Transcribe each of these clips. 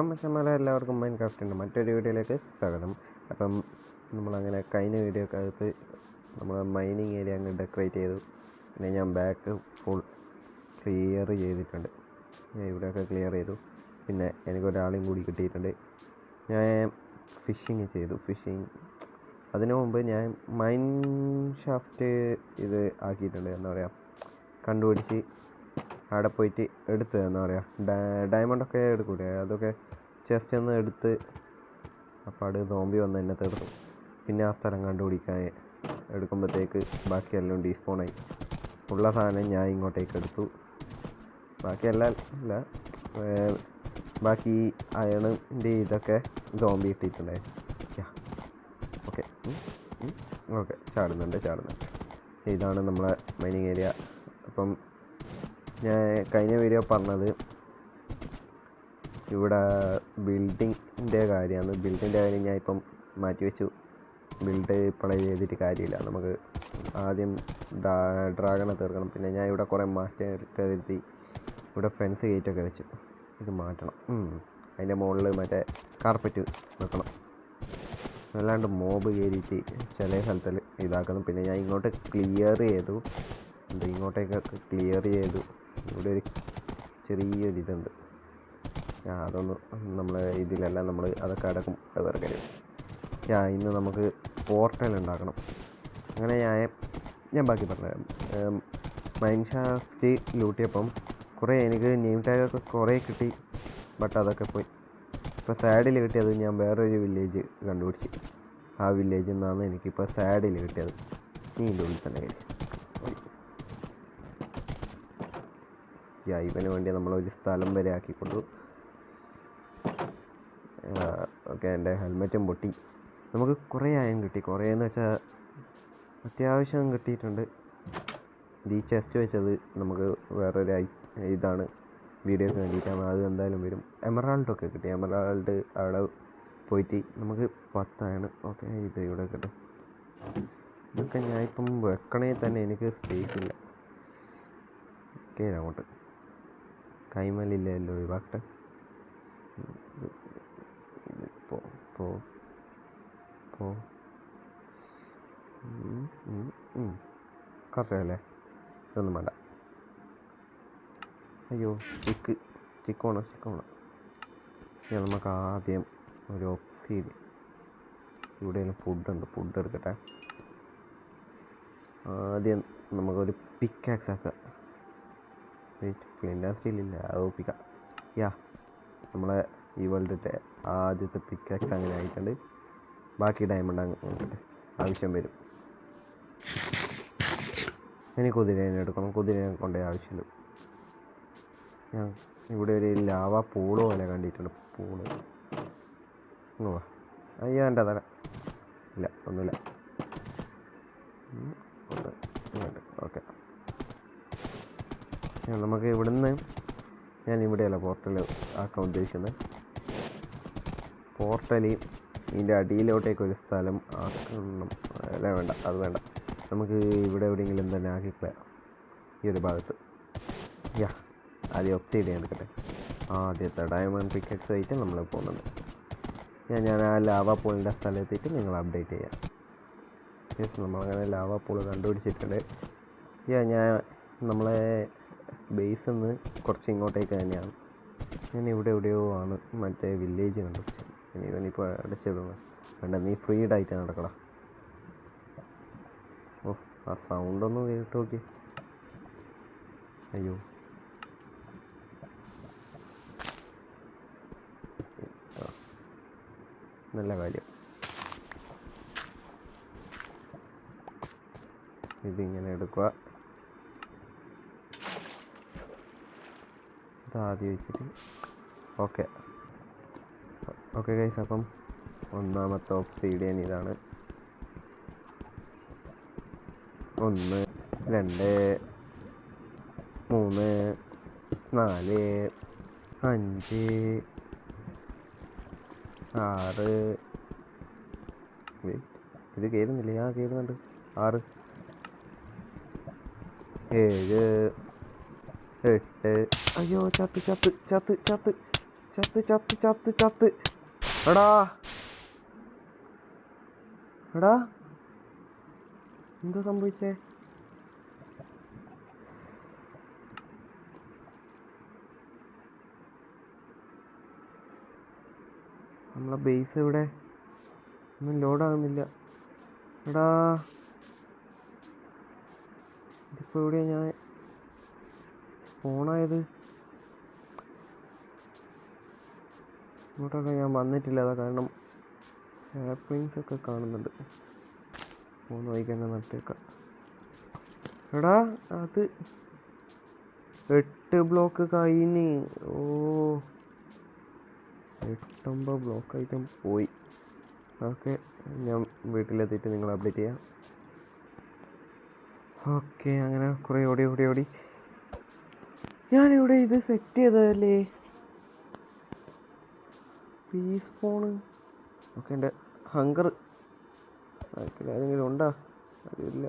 മച്ചന്മാരെ എല്ലാവർക്കും മൈൻക്രാഫ്റ്റിൻ്റെ മറ്റൊരു വീഡിയോയിലേക്ക് സ്വാഗതം. അപ്പം നമ്മളങ്ങനെ കഴിഞ്ഞ വീഡിയോ അകത്ത് നമ്മൾ മൈനിങ് ഏരിയ അങ്ങ് ഡെക്കറേറ്റ് ചെയ്തു. പിന്നെ ഞാൻ ബാക്ക് ഫുൾ ക്ലിയർ ചെയ്തിട്ടുണ്ട്. ഞാൻ ഇവിടെയൊക്കെ ക്ലിയർ ചെയ്തു. പിന്നെ എനിക്കൊരാളെയും കൂടി കിട്ടിയിട്ടുണ്ട്. ഞാൻ ഫിഷിങ് ചെയ്തു. അതിനു മുമ്പ് ഞാൻ മൈൻ ഷാഫ്റ്റ് ഇത് ആക്കിയിട്ടുണ്ട്. എന്താ പറയുക, കണ്ടുപിടിച്ച് അവിടെ പോയിട്ട് എടുത്ത് എന്താ പറയുക ഡയമണ്ടൊക്കെ എടുക്കൂലേ, അതൊക്കെ ജസ്റ്റ് ഒന്ന് എടുത്ത്. അപ്പോൾ അത് സോംബി വന്ന് എന്നെ തീർത്തു. പിന്നെ ആ സ്ഥലം കണ്ടുപിടിക്കാൻ എടുക്കുമ്പോഴത്തേക്ക് ബാക്കിയെല്ലാം ഡീസ്പോണായി. ഉള്ള സാധനം ഞാൻ ഇങ്ങോട്ടേക്ക് എടുത്തു. ബാക്കിയെല്ലാം ഇല്ല, ബാക്കി അയണിൻ്റെ ഇതൊക്കെ സോംബി ഇട്ടിട്ടുണ്ടായി. ഓക്കെ ഓക്കെ ചാടുന്നുണ്ട്. ഇതാണ് നമ്മളെ മൈനിങ് ഏരിയ. അപ്പം ഞാൻ കഴിഞ്ഞ വീഡിയോ പറഞ്ഞത് ഇവിടെ ബിൽഡിങ്ങിൻ്റെ കാര്യമാണ്. ബിൽഡിൻ്റെ കാര്യം ഞാൻ ഇപ്പം മാറ്റിവെച്ചു. ബിൽഡ് ഇപ്പോഴേ ചെയ്തിട്ട് കാര്യമില്ല. നമുക്ക് ആദ്യം ഡ്രാഗണെ തീർക്കണം. പിന്നെ ഞാൻ ഇവിടെ കുറേ മാറ്റമൊക്കെ വരുത്തി. ഇവിടെ ഫെൻസ് ഗേറ്റൊക്കെ വെച്ചു. ഇത് മാറ്റണം. അതിൻ്റെ മുകളിൽ മറ്റേ കാർപ്പറ്റ് വെക്കണം. അല്ലാണ്ട് മോബ് കയറിയിട്ട് ചില സ്ഥലത്തിൽ ഇതാക്കുന്നു. പിന്നെ ഞാൻ ഇങ്ങോട്ട് ക്ലിയർ ചെയ്തു. ഇങ്ങോട്ടേക്കൊക്കെ ക്ലിയർ ചെയ്തു. ഇവിടെ ഒരു ചെറിയൊരിതുണ്ട്. അതൊന്ന് നമ്മൾ ഇതിലെല്ലാം നമ്മൾ അതൊക്കെ അടക്കും വെറുതെ. ഇന്ന് നമുക്ക് പോർട്ടൽ ഉണ്ടാക്കണം. അങ്ങനെ ഞാൻ ബാക്കി പറഞ്ഞുതരാം. മൈൻ ഷാഫ്റ്റ് ലൂട്ടിയപ്പം കുറേ എനിക്ക് നെയിം ടാഗൊക്കെ കുറേ കിട്ടി. ബട്ട് അതൊക്കെ പോയി. ഇപ്പോൾ സാഡിൽ കിട്ടിയത് ഞാൻ വേറൊരു വില്ലേജ് കണ്ടുപിടിച്ച്. ആ വില്ലേജിൽ നിന്നാണ് എനിക്കിപ്പോൾ സാഡിൽ കിട്ടിയത്. ഇതിൻ്റെ ഉള്ളിൽ തന്നെ കയറി. ഇവന് വേണ്ടി നമ്മളൊരു സ്ഥലം വരെ ആക്കിക്കൊണ്ടു. ഓക്കെ, എൻ്റെ ഹെൽമെറ്റും പൊട്ടി. നമുക്ക് കുറേ അയൺ കിട്ടി. കുറേയെന്ന് വെച്ചാൽ അത്യാവശ്യം കിട്ടിയിട്ടുണ്ട്. ഈ ചെസ്റ്റ് വെച്ചത് നമുക്ക് വേറൊരു ഇതാണ്, വീഡിയോക്ക് വേണ്ടിയിട്ടാണ്. അത് എന്തായാലും വരും. എമറാൾഡൊക്കെ കിട്ടി. എമറാൾഡ് അവിടെ പോയിട്ട് നമുക്ക് 10 അയൺ. ഓക്കെ, ഇത് ഇവിടെ കിട്ടും. ഇതൊക്കെ ഞാൻ ഇപ്പം വെക്കണേ തന്നെ എനിക്ക് സ്പേസ് ഇല്ല. ഓക്കെ, അങ്ങോട്ട് കൈമലില്ലല്ലോ ഒഴിവാക്കട്ടെ. കറക്റ്റല്ലേ? ഇതൊന്നും വേണ്ട. അയ്യോ, സ്റ്റിക്ക് വേണം. നമുക്ക് ആദ്യം ഒരു ഒബ്സീഡ്. ഇവിടെ ഫുഡ് എടുക്കട്ടെ. ആദ്യം നമുക്കൊരു പിക്കാക്സ് ആക്കാം. ഫ്ലിൻറ്റ് ആൻഡ് സ്റ്റീൽ ഇല്ല, അത് ഒപ്പിക്കാം. നമ്മളെ ഈ വേൾഡിൻ്റെ ആദ്യത്തെ പിക്കാക്സ് അങ്ങനെ ആയിട്ടുണ്ട്. ബാക്കി ഡയമണ്ട് അങ്ങനെ ആവശ്യം വരും. ഇനി കുതിരേനെ എടുക്കണം. കുതിരേനെ കൊണ്ടേ ആവശ്യമില്ല. ഞാൻ ഇവിടെ ഒരു ലാവ പൂള് പോലെ കണ്ടിട്ടുണ്ട്. അയ്യോ, എൻ്റെ തല ഇല്ല, ഒന്നുമില്ല. ഓക്കെ, നമുക്ക് ഇവിടുന്ന് ഞാൻ ഇവിടെയല്ല പോർട്ടൽ ആക്കാൻ ഉദ്ദേശിക്കുന്നത്. പോർട്ടൽ ഇതിൻ്റെ അടിയിലോട്ടേക്കൊരു സ്ഥലം ആക്കണം. അല്ല, വേണ്ട, അത് വേണ്ട. നമുക്ക് ഇവിടെ എവിടെയെങ്കിലും തന്നെ ആക്കിക്കളയാം. ഈ ഒരു ഭാഗത്ത്. ആദ്യം ഒബ്സൈഡ് എടുക്കട്ടെ. ആദ്യത്തെ ഡയമണ്ട് പിക്കക്സ് ആയിട്ട് നമ്മൾ പോകുന്നുണ്ട്. ഞാൻ ആ ലാവ പൂളിൻ്റെ സ്ഥലത്തെത്തിയിട്ട് നിങ്ങൾ അപ്ഡേറ്റ് ചെയ്യാം. നമ്മളങ്ങനെ ലാവ പൂള് കണ്ടുപിടിച്ചിട്ടുണ്ട്. ഞാൻ നമ്മളെ ബേസിൽ നിന്ന് കുറച്ച് ഇങ്ങോട്ടേക്ക് തന്നെയാണ്. ഞാൻ എവിടെയോ ആണ് മറ്റേ വില്ലേജ് കണ്ടുപിടിച്ചത്. ഇവനിപ്പോൾ അടച്ചിടുന്നത് വേണ്ട. നീ ഫ്രീഡായിട്ട് നടക്കണം. ആ സൗണ്ടൊന്നും കേട്ട് നോക്കി. അയ്യോ, നല്ല കാര്യം. ഇതിങ്ങനെ എടുക്കുക. ഇതാദ്യം വെച്ചിട്ട് ഓക്കെ ഗൈസ്. അപ്പം ഒന്നാമത്തെ ഒബ്സീഡിയൻ ഇതാണ്. 1 2 3 4 5 6. ഇത് കയറുന്നില്ല. കയറുന്നുണ്ട്. 6 7 8. അയ്യോ, ചത്ത് ചത്ത് ചത്ത് ചത്ത് ചത്ത്. എടാ എടാ എന്താ സംഭവിച്ചേ? നമ്മളെ ബേസ് ഇവിടെ ഒന്നും ലോഡാകുന്നില്ല. എടാ ഇതിപ്പോൾ എവിടെയാണ് ഞാൻ സ്പോണായത്? ഇങ്ങോട്ടൊക്കെ ഞാൻ വന്നിട്ടില്ല. അതാ കാരണം എയർപ്ലെയിൻസ് ഒക്കെ കാണുന്നുണ്ട്. പോകുന്ന വഴിക്ക് തന്നെ നട്ടേക്കാം. എടാ അത് 8 ബ്ലോക്ക് കഴിഞ്ഞ്. ഓ 8-9 ബ്ലോക്ക് ആയിട്ടും പോയി. ഓക്കെ, ഞാൻ വീട്ടിലെത്തിയിട്ട് നിങ്ങൾ അപ്ഡേറ്റ് ചെയ്യാം. ഓക്കെ, അങ്ങനെ കുറേ ഓടി ഞാനിവിടെ ഇത് സെറ്റ് ചെയ്തതല്ലേ റീസ്പോണ്. ഓക്കെ, എൻ്റെ ഹങ്കർ ആരെങ്കിലും ഉണ്ടാ? അറിയില്ല.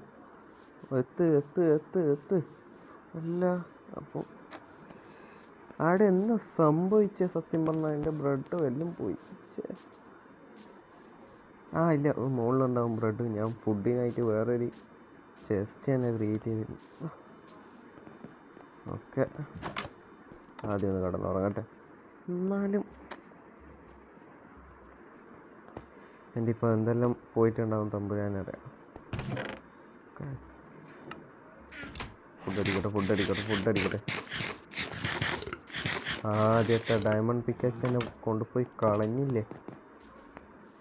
എത്ത് അല്ല. അപ്പം അവിടെ എന്താ സംഭവിച്ചേ? സത്യം പറഞ്ഞാൽ എൻ്റെ ബ്രെഡ് എല്ലാം പോയി. ഇല്ല, മുകളിലുണ്ടാവും ബ്രെഡ്. ഞാൻ ഫുഡിനായിട്ട് വേറൊരു ചെസ്റ്റ് തന്നെ ക്രിയേറ്റ് ചെയ്തിരുന്നു. ഓക്കെ, ആദ്യം ഒന്ന് കിടന്നുറങ്ങട്ടെ. എന്നാലും എൻ്റെ ഇപ്പോൾ എന്തെല്ലാം പോയിട്ടുണ്ടാവും തമ്പുരാനറിയാം. ഫുഡ് അടിക്കട്ടെ. ആദ്യത്തെ ഡയമണ്ട് പിക്കാക്സ് തന്നെ കൊണ്ടുപോയി കളഞ്ഞില്ലേ?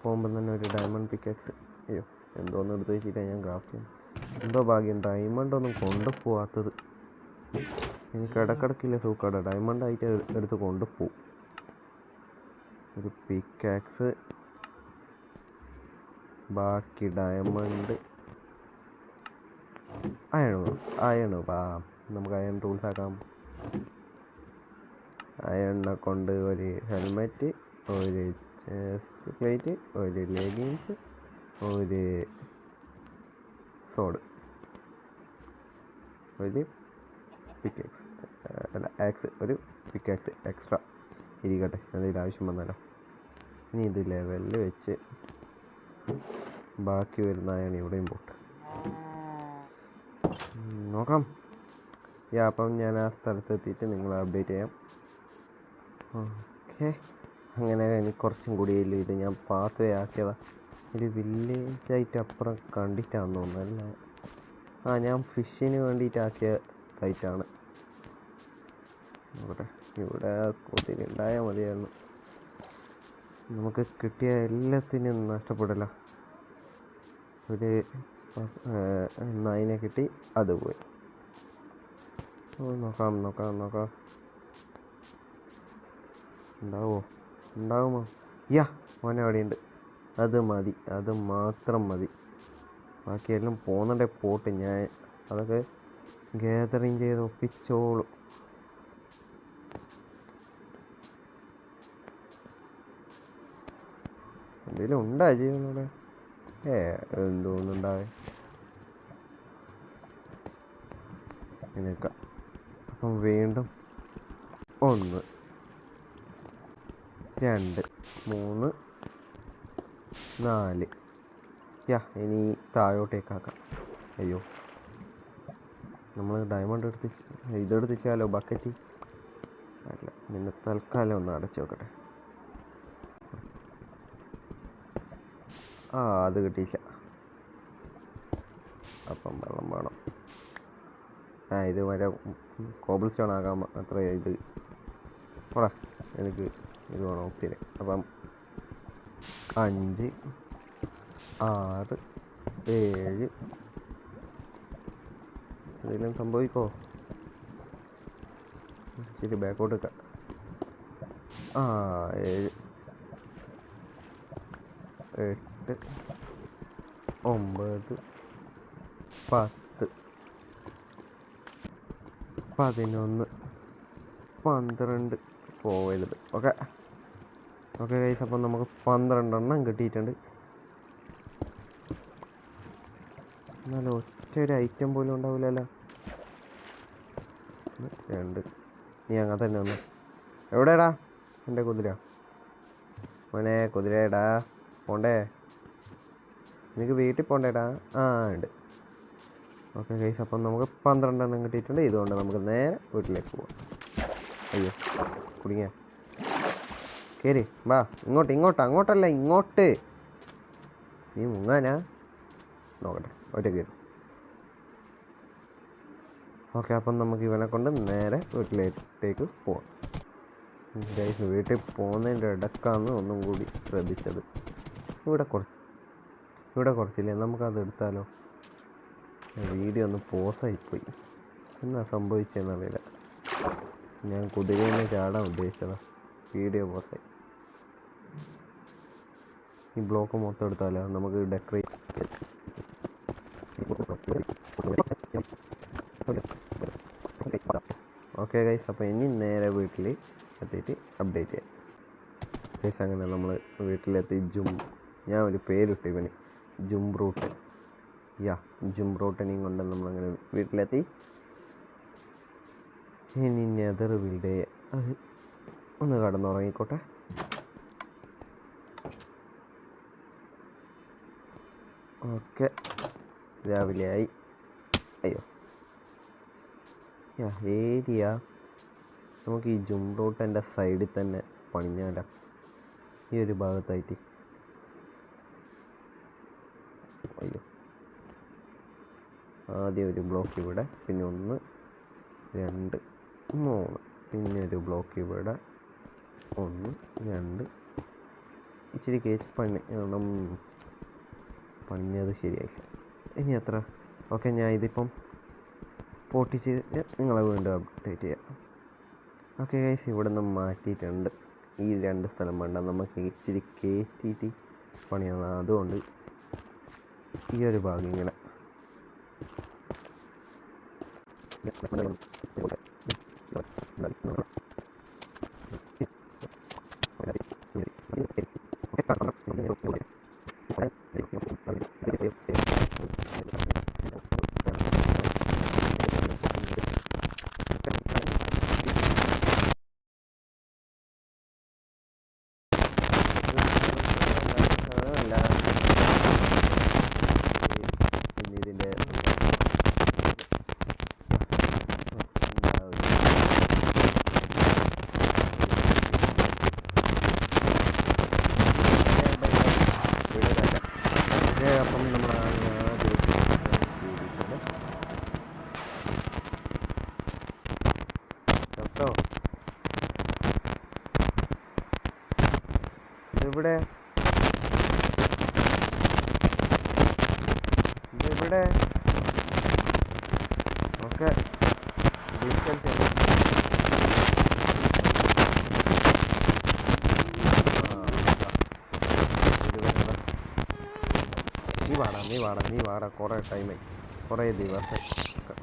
പോകുമ്പോൾ തന്നെ ഒരു ഡയമണ്ട് പിക്കാക്സ്. അയ്യോ, എന്തോന്ന് എടുത്ത് വെച്ചിട്ടാണ് ഞാൻ ക്രാഫ്റ്റ് ചെയ്യുന്നത്. എന്തോ ഭാഗ്യം ഡയമണ്ട് ഒന്നും കൊണ്ടുപോകാത്തത്. എനിക്ക് ഇടക്കിടക്കില്ല സൂക്കാട് ഡയമണ്ടായിട്ട് എടുത്ത് കൊണ്ടുപോകും. ഒരു പിക്കാക്സ്, ബാക്കി ഡയമണ്ട്, അയണ് നമുക്ക് അയൺ ടൂൾസ് ആക്കാം. അയണിനെ കൊണ്ട് ഒരു ഹെൽമെറ്റ്, ഒരു ചെസ്റ്റ് പ്ലേറ്റ്, ഒരു ലെഗിൻസ്, ഒരു സോഡ്, ഒരു പിക്കാക്സ് ഒരു പിക്കാക്സ് എക്സ്ട്രാ ഇരിക്കട്ടെ, എന്തെങ്കിലും ആവശ്യം വന്നാലോ. ഇനി ഇത് ലെവലിൽ വെച്ച് ബാക്കി വരുന്ന അയൺ ഇവിടെയും പോട്ടെ. നോക്കാം. അപ്പം ഞാൻ ആ സ്ഥലത്ത് എത്തിയിട്ട് നിങ്ങളെ അപ്ഡേറ്റ് ചെയ്യാം. ഓക്കെ, അങ്ങനെ എനിക്ക് കുറച്ചും കൂടി ഇത് ഞാൻ പാത്ത് വേ ആക്കിയതാ. ഒരു വില്ലേജായിട്ട് അപ്പുറം കണ്ടിട്ടാണെന്ന് തോന്നുന്നു. അല്ല, ഞാൻ ഫിഷിന് വേണ്ടിയിട്ടാക്കിയ സൈറ്റാണ്. ഇവിടെ കൊതിലുണ്ടായാൽ മതിയായിരുന്നു. നമുക്ക് കിട്ടിയ എല്ലാത്തിനും നഷ്ടപ്പെടില്ല. ഒരു 9 കിട്ടി, അത് പോയി. നോക്കാം. ഉണ്ടാവുമോ? മോനെ അവിടെയുണ്ട്. അത് മതി, അത് മാത്രം മതി. ബാക്കിയെല്ലാം പോകുന്നുണ്ടേ പോട്ട്. ഞാൻ അതൊക്കെ ഗാദറിങ് ചെയ്ത് ഒപ്പിച്ചോളും. എന്തെങ്കിലും ഉണ്ടാ ജീവനോടെ? എന്തോന്നുണ്ടാവേ ഇങ്ങനെയൊക്കെ. അപ്പം വീണ്ടും 1 2 3 4. ഇനി താഴോട്ടേക്കാക്കാം. അയ്യോ, നമ്മൾ ഡയമണ്ട് ഇതെടുത്തിച്ചാലോ ബക്കറ്റ്? അല്ല, പിന്നെ തൽക്കാലം ഒന്ന് അടച്ചു വെക്കട്ടെ. അത് കിട്ടിയില്ല. അപ്പം വെള്ളം വേണം. ഇത് വരെ കോബിൾ സ്റ്റോൺ ആകാം. അത്ര ഇത് പോടാ, എനിക്ക് ഇത് വേണം ഒത്തിരി. അപ്പം 5 6 7 എന്തെങ്കിലും സംഭവിക്കോ? ശരി, ബാക്കോട്ട് വെക്കാം. 7 8 9 10 11 12 പോവരുത്. ഓക്കെ ഗൈസ്, അപ്പം നമുക്ക് 12 കിട്ടിയിട്ടുണ്ട്. എന്നാലും ഒറ്റ ഒരു ഐറ്റം പോലും ഉണ്ടാവില്ലല്ലോ. 2 നീ അങ്ങനെ തന്നെ ഒന്ന്. എവിടെടാ? എൻ്റെ കുതിര മോനെ കുതിരേടാ പോണ്ടേ, എനിക്ക് വീട്ടിൽ പോണ്ടേടാ. ആ ഉണ്ട്. ഓക്കെ ഗൈസ്, അപ്പം നമുക്ക് 12 എണ്ണം കിട്ടിയിട്ടുണ്ട്. ഇതുകൊണ്ട് നമുക്ക് നേരെ വീട്ടിലേക്ക് പോവാം. അയ്യോ കുടുങ്ങിയ കയറി വാ, അങ്ങോട്ടല്ല ഇങ്ങോട്ട്. നീ മുങ്ങാനാ നോക്കട്ടെ, ഒറ്റ കയറി. ഓക്കെ, അപ്പം നമുക്ക് ഇവനെ കൊണ്ട് നേരെ വീട്ടിലേക്ക് പോവാം. ഗൈസ്, വീട്ടിൽ പോകുന്നതിൻ്റെ ഇടക്കാന്ന് ഒന്നും കൂടി ശ്രദ്ധിച്ചത്, ഇവിടെ കുറച്ചില്ലേ, നമുക്കത് എടുത്താലോ. വീഡിയോ ഒന്ന് പോസായിപ്പോയി, എന്നാ സംഭവിച്ചതെന്നറിയില്ല. ഞാൻ കുതിരയിൽ ചാടാൻ ഉദ്ദേശിച്ചതാ, വീഡിയോ പോസായി. ഈ ബ്ലോക്ക് മൊത്തം എടുത്താലോ, നമുക്ക് ഡെക്കറേറ്റ്. ഓക്കെ ഗൈസ്, അപ്പോൾ ഇനി നേരെ വീട്ടിൽ എത്തിയിട്ട് അപ്ഡേറ്റ് ചെയ്യാം ഗൈസ്. അങ്ങനെ നമ്മൾ വീട്ടിലെത്തി. ഞാൻ ഒരു പേരിട്ടു ഇവന്, ജുംബ്രൂട്ടൻ. ജുംബ്രൂട്ടനെയും കൊണ്ട് നമ്മളങ്ങനെ വീട്ടിലെത്തി. ഇനി നെതർ വീട് അത് ഒന്ന് കടന്നുറങ്ങിക്കോട്ടെ. ഓക്കെ, രാവിലെയായി. അയ്യോ ഏരിയ നമുക്ക് ഈ ജുംബ്രൂട്ടൻ്റെ സൈഡിൽ തന്നെ പണിഞ്ഞാലോ, ഈ ഒരു ഭാഗത്തായിട്ട്. അയ്യോ, ആദ്യം ഒരു ബ്ലോക്ക് ഇവിടെ, പിന്നെ 1 2 3, പിന്നെ ഒരു ബ്ലോക്ക് ഇവിടെ 1 2. ഇച്ചിരി കേസ് പണിഞ്ഞത് ശരിയായില്ല. ഇനി എത്ര? ഓക്കെ, ഞാൻ ഇതിപ്പം പൊട്ടിച്ച് നിങ്ങളെ വീണ്ടും അപ്ഡേറ്റ് ചെയ്യാം. ഓക്കെ ഗൈസ്, ഇവിടെ നിന്ന് മാറ്റിയിട്ടുണ്ട്. ഈ 2 സ്ഥലം വേണ്ട, നമുക്ക് ഇച്ചിരി കയറ്റിയിട്ട് പണിയാണ്. അതുകൊണ്ട് ഈ ഒരു ഭാഗം ഇങ്ങനെ ഇതിൻ്റെ അപ്പം നമ്മൾ കേട്ടോ ഇതിവിടെ ഓക്കെ ഡിസ്റ്റൻസ് നീ വാടാ കുറേ ടൈമായി, കുറേ ദിവസം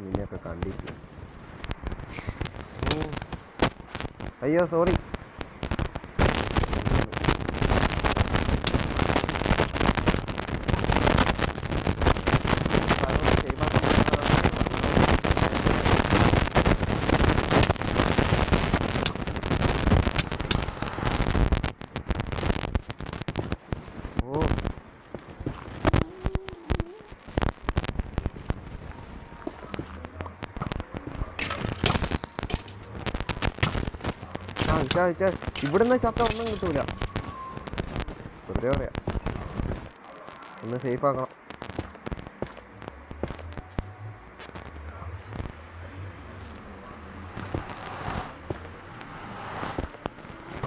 നിന്നെയൊക്കെ കണ്ടിട്ട്. അയ്യോ സോറി. ഇവിടുന്ന് ചത്ത ഒന്നും കിട്ടൂല, വെറുതെ പറയാ. ഒന്ന് സേഫ് ആക്കണം.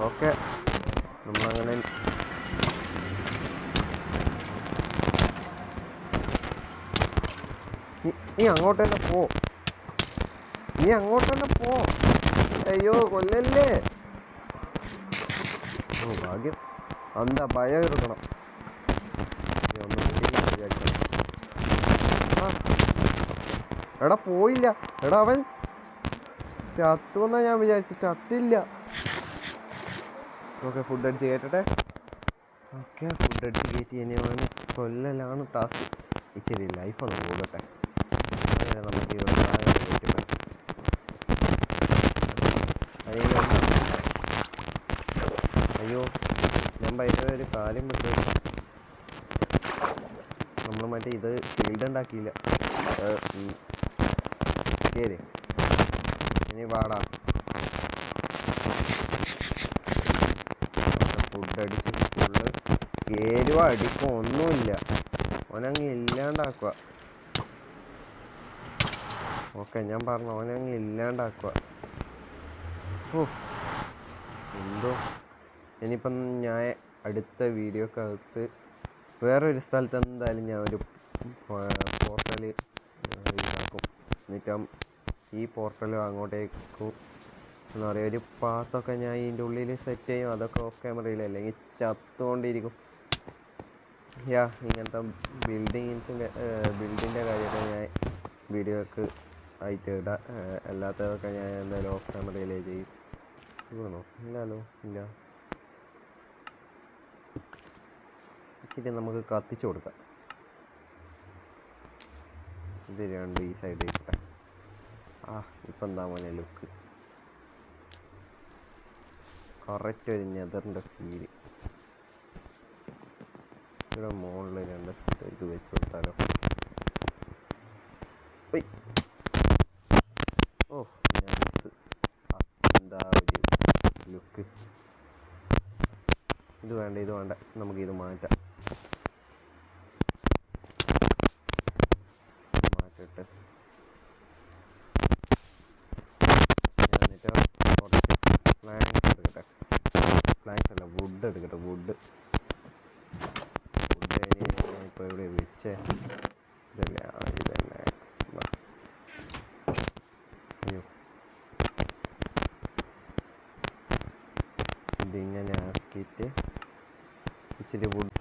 ഓക്കെ, നമ്മളങ്ങനെ നീ അങ്ങോട്ട് തന്നെ പോ. അയ്യോ കൊല്ലല്ലേ. ഭാഗ്യം, എന്താ ഭയം എടുക്കണം. എടാ പോയില്ല, എടാ അവൻ ചത്തുവെന്നാ ഞാൻ വിചാരിച്ചു, ചത്തില്ല. ഓക്കെ, ഫുഡ് അടിച്ച് കയറ്റട്ടെ. ഓക്കെ, ഫുഡ് അടിച്ച് കയറ്റി ഇനി അവൻ കൊല്ലലാണ് ടാസ്ക്. ഇച്ചിരി ലൈഫ് ഒന്ന് പോകട്ടെ. നമുക്ക് ഭയങ്കര ഒരു കാര്യം പറ്റും. നമ്മൾ മറ്റേ ഇത് ഫീൽഡ് ഉണ്ടാക്കിയില്ല. ശരി, ഇനി വാടാ. ഫുഡ് അടിച്ച് ഫുള്ള് കേരുവ അടിക്കും ഒന്നുമില്ല. ഓനങ്ങ് ഇല്ലാണ്ടാക്കുക. ഓക്കെ, ഞാൻ പറഞ്ഞു ഓനങ്ങ് ഇല്ലാണ്ടാക്കുക. ഓ എന്തോ. ഇനിയിപ്പം ഞാൻ അടുത്ത വീഡിയോക്കകത്ത് വേറൊരു സ്ഥലത്ത് എന്തായാലും ഞാൻ ഒരു പോർട്ടൽ ഇതാക്കും. എന്നിട്ടും ഈ പോർട്ടലും അങ്ങോട്ടേക്കും എന്താ പറയുക, ഒരു പാത്തൊക്കെ ഞാൻ ഇതിൻ്റെ ഉള്ളിൽ സെറ്റ് ചെയ്യും. അതൊക്കെ ഓഫ് ക്യാമറയിൽ, അല്ലെങ്കിൽ ചത്തുകൊണ്ടിരിക്കും. ഇങ്ങനത്തെ ബിൽഡിൻ്റെ കാര്യമൊക്കെ ഞാൻ വീഡിയോക്ക് ആയിട്ട് ഇടാം. അല്ലാത്തതൊക്കെ ഞാൻ എന്തായാലും ഓഫ് ക്യാമറയിലേ ചെയ്യും. വേണോ? ഇല്ലല്ലോ, ഇല്ല. ഇച്ചിരി നമുക്ക് കത്തിച്ചു കൊടുക്കാം. ഇത് രണ്ട് ഈ സൈഡ് ഇട്ട. ഇപ്പം എന്താ മോനെ ലുക്ക്. കറക്റ്റ് ഒരു നെതറിൻ്റെ ഫീല്. ഇവിടെ മുകളിൽ രണ്ട് ഇത് വെച്ച് കൊടുത്താലോ. ഓ എന്താ ഒരു ലുക്ക്. ഇത് വേണ്ട, നമുക്കിത് മാറ്റാം. മാറ്റിട്ട് എന്നിട്ട് കുറച്ച് പ്ലാങ്ക്സ് എടുക്കട്ടെ. പ്ലാങ്ക്സ് അല്ല, വുഡ് എടുക്കട്ടെ. വുഡ് ഇപ്പോൾ ഇവിടെ വെച്ചേ ഇതല്ലേ? ഇതന്നെ. അയ്യോ, ഇതിങ്ങനെ ആക്കിയിട്ട് ഇച്ചിരി വുഡ്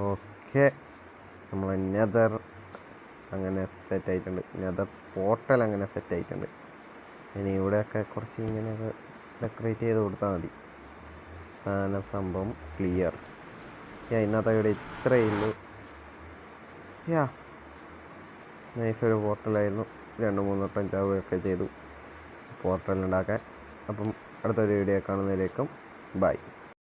ഓക്കെ. നമ്മൾ നെതർ അങ്ങനെ സെറ്റ് ആയിട്ടുണ്ട്. നെതർ പോർട്ടൽ അങ്ങനെ സെറ്റ് ആയിട്ടുണ്ട്. ഇനി ഇവിടെയൊക്കെ കുറച്ച് ഇങ്ങനെയൊക്കെ ഡെക്കറേറ്റ് ചെയ്ത് കൊടുത്താൽ മതി. സംഭവം ക്ലിയർ. ഇന്നത്തെ ഇവിടെ ഇത്രയേ ഉള്ളൂ. നൈസൊരു പോർട്ടലായിരുന്നു. 2-3 വട്ടം ചാവുകയൊക്കെ ചെയ്തു പോർട്ടൽ ഉണ്ടാക്കാൻ. അപ്പം അടുത്തൊരു വീഡിയോ കാണുന്നതിലേക്കും ബൈ.